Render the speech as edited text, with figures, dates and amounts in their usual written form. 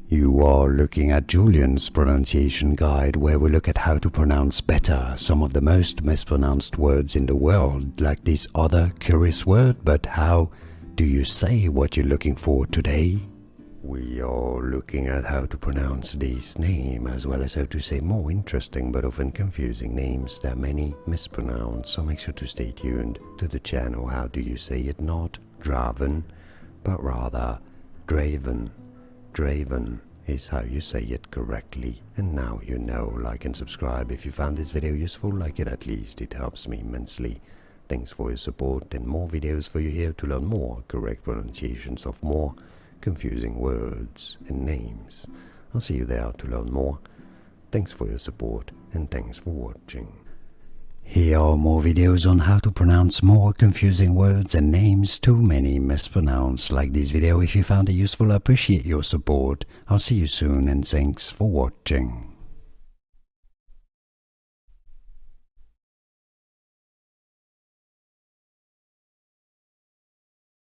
You are looking at Julian's pronunciation guide, where we look at how to pronounce better some of the most mispronounced words in the world, like this other curious word. But how do you say what you're looking for today? We are looking at how to pronounce this name, as well as how to say more interesting but often confusing names that many mispronounce, so make sure to stay tuned to the channel. How do you say it? Not Draven, but rather Draven. Draven is how you say it correctly. And now you know. Like and subscribe if you found this video useful. Like it at least, it helps me immensely. Thanks for your support, and more videos for you here to learn more correct pronunciations of more confusing words and names. I'll see you there to learn more. Thanks for your support, and thanks for watching. Here are more videos on how to pronounce more confusing words and names too many mispronounced. Like this video if you found it useful. I appreciate your support. I'll see you soon, and thanks for watching.